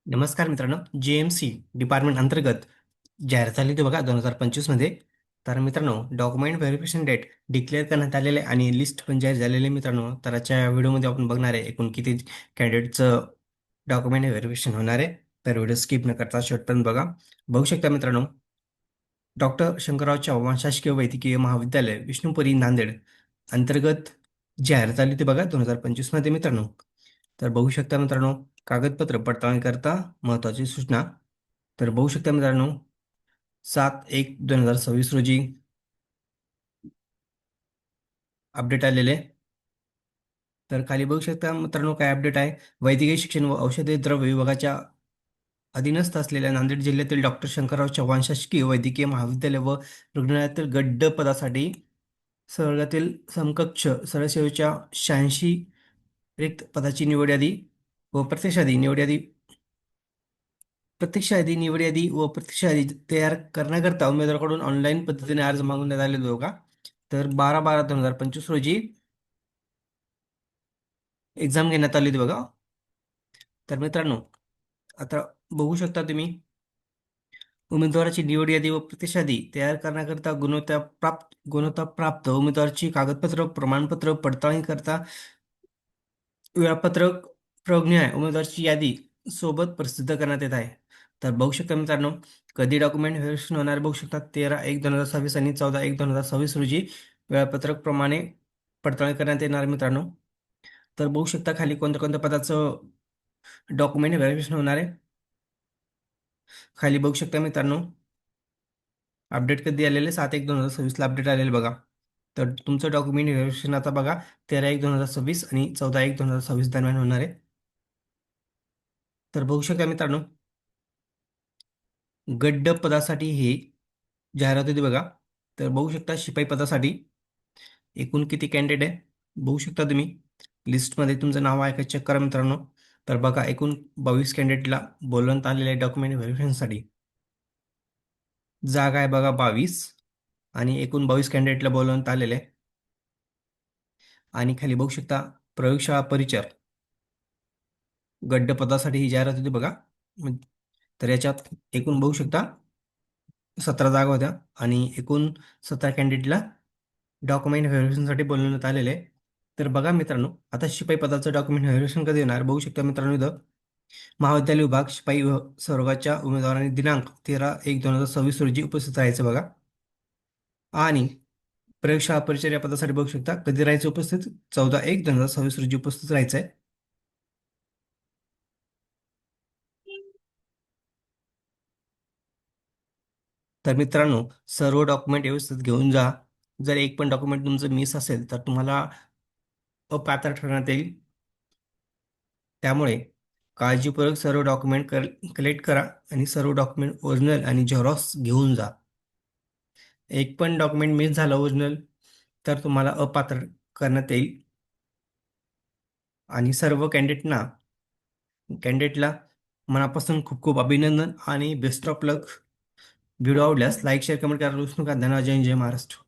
नमस्कार मित्रांनो. JMC department अंतर्गत जाहीर झाली होती बघा 2025 मध्ये. तर मित्रांनो, डॉक्युमेंट व्हेरिफिकेशन डेट डिक्लेअर करण्यात आलेले आणि लिस्ट पण जाहीर झालेले मित्रांनो. तर आजच्या व्हिडिओमध्ये आपण बघणार आहे एकूण किती कॅन्डिडेटचं डॉक्युमेंट व्हेरिफिकेशन होणार आहे. तर व्हिडिओ स्किप न करता शेवटपर्यंत बघा. बघू शकता मित्रांनो, डॉक्टर शंकरराव चव्हाण शासकीय वैद्यकीय महाविद्यालय विष्णुपुरी नांदेड अंतर्गत जाहीर झाली होती बघा 2025 मध्ये मित्रांनो. तर बघू शकता मित्रांनो, कागदपत्र पडताळणी करता महत्त्वाची सूचना. तर बघू शकता मित्रांनो, 7/1/2026 रोजी अपडेट आलेले. तर खाली बघू शकता मित्रांनो, काय अपडेट आहे. वैद्यकीय शिक्षण व औषधी द्रव्य विभागाच्या अधीनस्थ असलेल्या नांदेड जिल्ह्यातील डॉक्टर शंकरराव चव्हाण शासकीय वैद्यकीय महाविद्यालय व रुग्णालयातील गड्ड पदासाठी संवर्गातील समकक्ष सरसेवेच्या 86 रिक्त पदाची निवड यादी व प्रत्यक्ष यादी निवड यादी व प्रत्यक्ष यादी तयार करण्याकरता उमेदवाराकडून ऑनलाईन पद्धतीने अर्ज मागवण्यात आलेले बघा. तर 12/12/2025 रोजी एक्झाम घेण्यात आली होती बघा. तर मित्रांनो, आता बघू शकता तुम्ही, उमेदवाराची निवड यादी व प्रत्यक्ष यादी तयार करण्याकरता गुणवत्ता प्राप्त उमेदवाराची कागदपत्र प्रमाणपत्र पडताळणी करता वेळापत्रक प्रज्ञा उमेदवाराची यादी सोबत प्रसिद्ध करण्यात येत आहे. तर बघू शकता मित्रांनो, कधी डॉक्युमेंट व्हेरिफिकेशन होणार बघू शकता. 13/1/2026 आणि 14/1/2026 रोजी वेळापत्रक प्रमाणे पडताळणी करण्यात येणार मित्रांनो. तर बघू शकता खाली कोणत्या कोणत्या पदाचं डॉक्युमेंट व्हेरिफिकेशन होणार आहे. खाली बघू शकता मित्रांनो, अपडेट कधी आलेले 7/1/2026 ला अपडेट आलेले बघा. तर तुमचं डॉक्युमेंट व्हेरिफिकेशन आता बघा 13/1/2026 आणि 14/1/2026 दरम्यान होणार आहे. तर बघू शकता मित्रांनो, गड्ड पदासाठी हे जाहिरात होती बघा. तर बघू शकता शिपाई पदासाठी एकूण किती कॅन्डिडेट आहे बघू शकता तुम्ही. लिस्टमध्ये तुमचं नाव आहे का चेक करा मित्रांनो. तर बघा, एकूण 22 कॅन्डिडेटला बोलवण्यात आलेले आहे डॉक्युमेंट व्हेरिफिकेशनसाठी. जागा आहे बघा 22 आणि एकूण 22 कॅन्डिडेटला बोलवण्यात आलेले आहे. आणि खाली बघू शकता प्रयोगशाळा परिचर गड्ड पदासाठी ही जाहिरात होती बघा. तर याच्यात एकूण बघू शकता 17 जागा होत्या आणि एकूण 17 कॅन्डिडेटला डॉक्युमेंट व्हेरिफिकेशनसाठी बोलवण्यात आलेले आहे. तर बघा मित्रांनो, आता शिपाई पदाचं डॉक्युमेंट व्हेरिफिकेशन कधी येणार बघू शकता मित्रांनो. इथं महाविद्यालय विभाग शिपाई संवर्गाच्या उमेदवारांनी दिनांक 13/1/2026 रोजी उपस्थित राहायचं बघा. आणि प्रयोगशाळा परिचर या पदासाठी बघू शकता कधी राहायचं उपस्थित, 14/1/2026 रोजी उपस्थित राहायचं आहे. तर मित्रांनो, सर्व डॉक्युमेंट व्यवस्थित घेऊन जा. जर एक पण डॉक्युमेंट तुमचं मिस असेल तर तुम्हाला अपात्र ठरवण्यात येईल. त्यामुळे काळजीपूर्वक सर्व डॉक्युमेंट कलेक्ट करा आणि सर्व डॉक्युमेंट ओरिजिनल आणि झेरॉक्स घेऊन जा. एक पण डॉक्युमेंट मिस झालं ओरिजिनल तर तुम्हाला अपात्र करण्यात येईल. आणि सर्व कॅन्डिडेटला मनापासून खूप खूप अभिनंदन आणि बेस्ट ऑफ लक. व्हिडिओ आवडल्यास लाईक शेअर कमेंट करायला विसरू नका. धन्यवाद. जय हिंद, जय महाराष्ट्र.